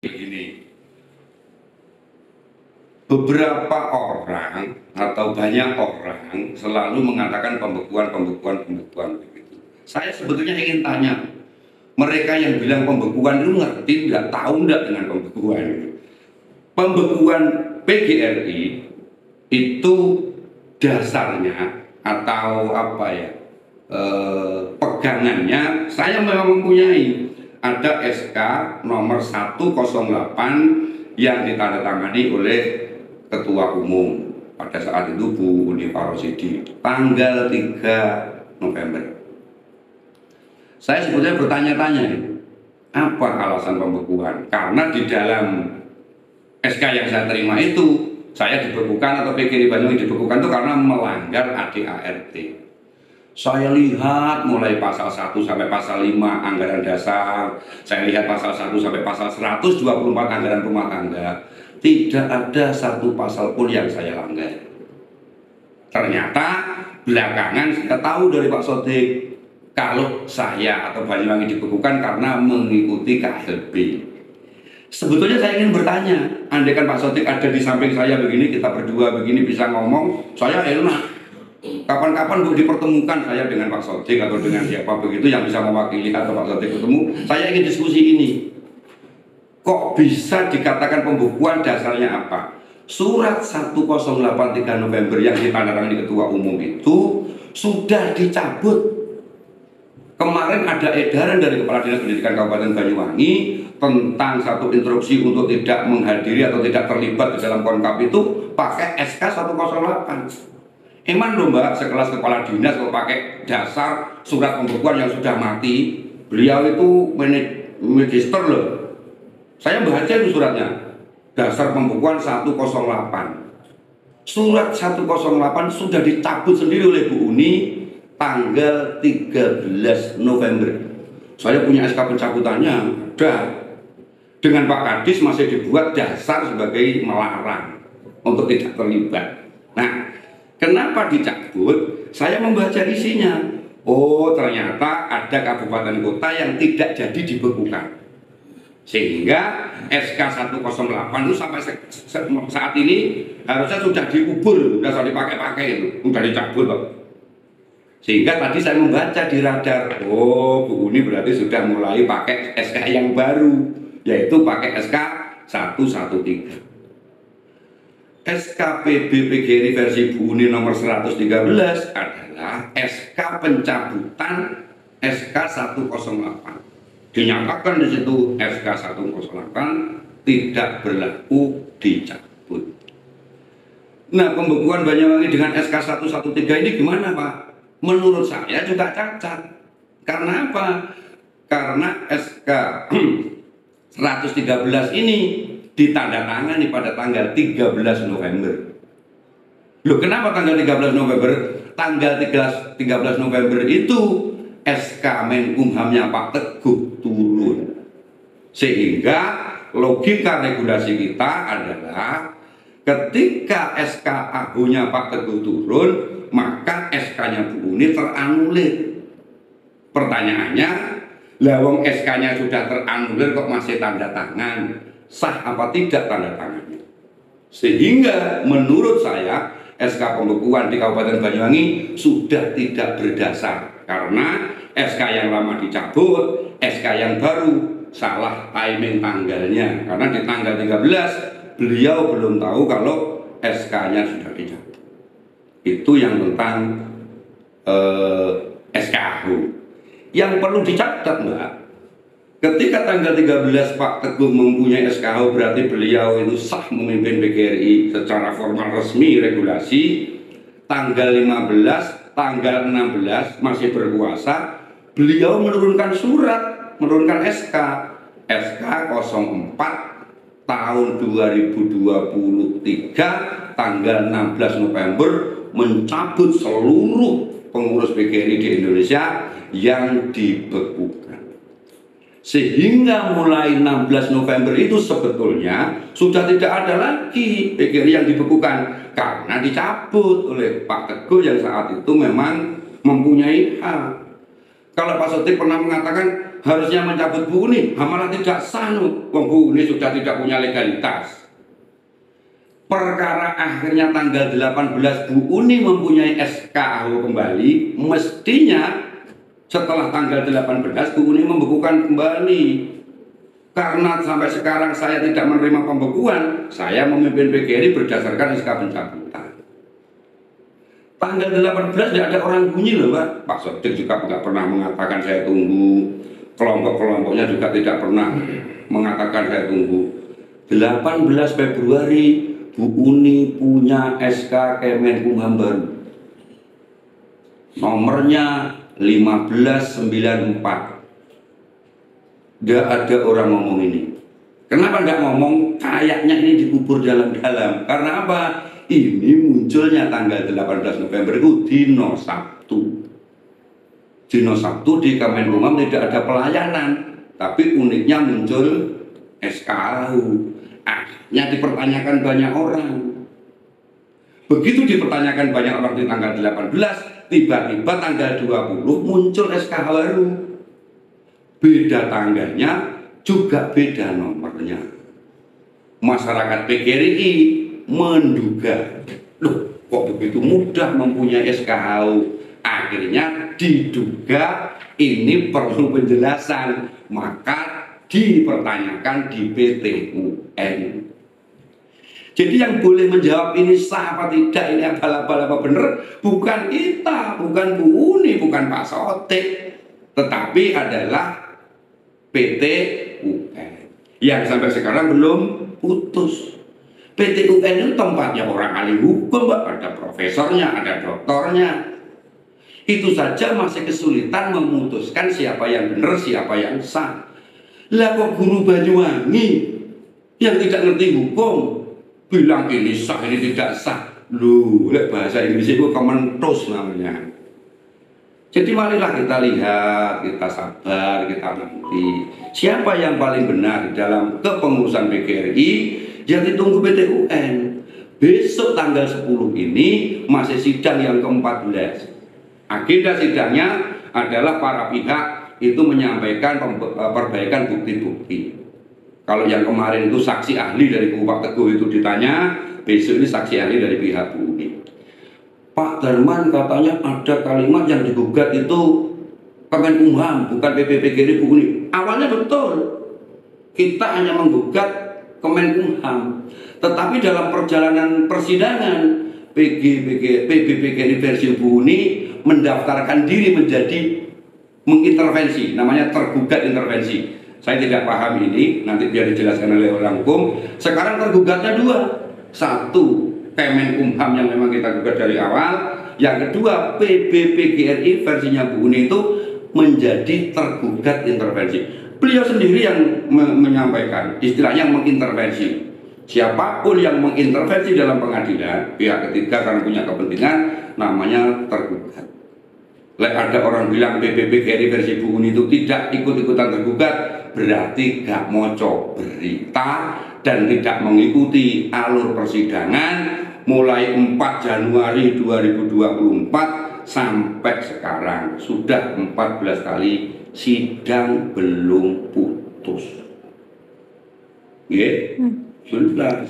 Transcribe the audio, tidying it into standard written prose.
Begini, beberapa orang atau banyak orang selalu mengatakan pembekuan begitu. Saya sebetulnya ingin tanya, mereka yang bilang pembekuan itu ngerti nggak, tahu nggak dengan pembekuan? Pembekuan PGRI itu dasarnya atau apa ya, pegangannya saya memang mempunyai. Ada SK nomor 108 yang ditandatangani oleh Ketua Umum pada saat itu Bu Uni Farosidi tanggal 3 November. Saya sebetulnya bertanya-tanya, apa alasan pembekuan? Karena di dalam SK yang saya terima itu, saya dibekukan atau PGRI Banyuwangi dibekukan itu karena melanggar ADART. Saya lihat mulai pasal 1 sampai pasal 5 anggaran dasar, saya lihat pasal 1 sampai pasal 124 anggaran rumah tangga, tidak ada satu pasal pun yang saya langgar. Ternyata belakangan saya tahu dari Pak Sodik kalau saya atau Banyuwangi dibekukan karena mengikuti KLB. Sebetulnya saya ingin bertanya, andaikan Pak Sodik ada di samping saya begini, kita berdua begini bisa ngomong, saya enak. Kapan-kapan Bu dipertemukan saya dengan Pak Sodik atau dengan siapa begitu yang bisa mewakili atau Pak Sodik ketemu, saya ingin diskusi ini. Kok bisa dikatakan pembekuan, dasarnya apa? Surat 1083 November yang ditandatangani Ketua Umum itu sudah dicabut. Kemarin ada edaran dari Kepala Dinas Pendidikan Kabupaten Banyuwangi tentang satu instruksi untuk tidak menghadiri atau tidak terlibat di dalam konkap itu pakai SK 108. Emang dong Mbak, sekelas kepala dinas kalau pakai dasar surat pembekuan yang sudah mati, beliau itu magister loh. Saya baca itu suratnya, dasar pembekuan 108. Surat 108 sudah dicabut sendiri oleh Bu Uni tanggal 13 November. Saya punya SK pencabutannya, ada. Dengan Pak Kadis masih dibuat dasar sebagai melarang untuk tidak terlibat. Nah, kenapa dicabut? Saya membaca isinya. Oh, ternyata ada kabupaten kota yang tidak jadi dibekukan. Sehingga SK 108 itu sampai saat ini harusnya sudah diubur, sudah dipakai-pakai itu, sudah dicabut loh. Sehingga tadi saya membaca di radar, oh Bu Uni berarti sudah mulai pakai SK yang baru, yaitu pakai SK 113. SKPB PGRI versi Bu Uni nomor 113 adalah SK pencabutan SK 108. Dinyatakan di situ SK 108 tidak berlaku, dicabut. Nah, pembekuan Banyuwangi dengan SK 113 ini gimana Pak? Menurut saya juga cacat. Karena apa? Karena SK 113 ini ditandatangani pada tanggal 13 November. Loh, kenapa tanggal 13 November? Tanggal 13 November itu SK Menkumhamnya Pak Teguh turun. Sehingga logika regulasi kita adalah ketika SK Agunya Pak Teguh turun, maka SK-nya Bu Uni teranulir. Pertanyaannya, lawang SK-nya sudah teranulir kok masih tanda tangan? Sah apa tidak tanda tangannya? Sehingga menurut saya SK pembekuan di Kabupaten Banyuwangi sudah tidak berdasar karena SK yang lama dicabut, SK yang baru salah timing tanggalnya karena di tanggal 13 beliau belum tahu kalau SK-nya sudah dicabut. Itu yang tentang SKAU. Yang perlu dicatat Mbak, ketika tanggal 13 Pak Teguh mempunyai SKAU berarti beliau itu sah memimpin PGRI secara formal resmi regulasi. Tanggal 15, tanggal 16 masih berkuasa, beliau menurunkan surat, menurunkan SK 04 tahun 2023 tanggal 16 November mencabut seluruh pengurus PGRI di Indonesia yang dibekukan. Sehingga mulai 16 November itu sebetulnya sudah tidak ada lagi PGRI yang dibekukan karena dicabut oleh Pak Teguh yang saat itu memang mempunyai hak. Kalau Pak Sodik pernah mengatakan harusnya mencabut Bu Uni, malah tidak sah. Wong Bu Uni sudah tidak punya legalitas. Perkara akhirnya tanggal 18 Bu Uni mempunyai SK Ahok kembali, mestinya setelah tanggal 18 Bu Uni membekukan kembali. Karena sampai sekarang saya tidak menerima pembekuan, saya memimpin PGRI berdasarkan SK pencabutan. Tanggal 18 tidak ada orang bunyi loh Pak. Pak Sodik juga tidak pernah mengatakan saya tunggu. Kelompok-kelompoknya juga tidak pernah mengatakan saya tunggu. 18 Februari Bu Uni punya SK Kemenkumham baru. Nomornya 1594. Nggak ada orang ngomong ini. Kenapa nggak ngomong? Kayaknya ini dikubur dalam-dalam. Karena apa? Ini munculnya tanggal 18 November itu dino Sabtu. Dino Sabtu di Kemenkumham tidak ada pelayanan, tapi uniknya muncul SKAU. Akhirnya dipertanyakan banyak orang. Begitu dipertanyakan banyak orang di tanggal 18, tiba-tiba tanggal 20 muncul SK baru. Beda tanggalnya, juga beda nomornya. Masyarakat PGRI menduga, loh kok begitu mudah mempunyai SKAU. Akhirnya diduga ini perlu penjelasan, maka dipertanyakan di PT UN. Jadi yang boleh menjawab ini sah apa tidak, ini abal-abal apa bener, bukan kita, bukan Bu Uni, bukan Pak Sotik, tetapi adalah PT UN yang sampai sekarang belum putus. PT UN itu tempatnya orang ahli hukum, ada profesornya, ada doktornya. Itu saja masih kesulitan memutuskan siapa yang benar, siapa yang sah. Lah kok guru Banyuwangi yang tidak ngerti hukum bilang ini sah, ini tidak sah. Loh, bahasa Inggris itu kementus namanya. Jadi marilah kita lihat, kita sabar, kita nanti siapa yang paling benar dalam kepengurusan PGRI, yang ditunggu PT UN. Besok tanggal 10 ini masih sidang yang ke-14. Agenda sidangnya adalah para pihak itu menyampaikan perbaikan bukti-bukti. Kalau yang kemarin itu saksi ahli dari Pak Teguh itu ditanya, besok ini saksi ahli dari pihak Bu Uni. Pak Darman katanya ada kalimat yang digugat itu Kemenkumham, bukan PGRI Bu Uni. Awalnya betul, kita hanya menggugat Kemenkumham, tetapi dalam perjalanan persidangan PGRI versi Bu Uni mendaftarkan diri menjadi mengintervensi, namanya tergugat intervensi. Saya tidak paham ini, nanti biar dijelaskan oleh orang hukum. Sekarang tergugatnya dua, satu Kemenkumham yang memang kita gugat dari awal, yang kedua PGRI versinya Bu Uni itu menjadi tergugat intervensi. Beliau sendiri yang menyampaikan, istilahnya mengintervensi. Siapapun yang mengintervensi dalam pengadilan, pihak ketiga karena punya kepentingan, namanya tergugat. Ada orang bilang PGRI versi Bu Uni itu tidak ikut-ikutan tergugat, berarti gak moco berita dan tidak mengikuti alur persidangan mulai 4 Januari 2024 sampai sekarang. Sudah 14 kali sidang belum putus. Sudah.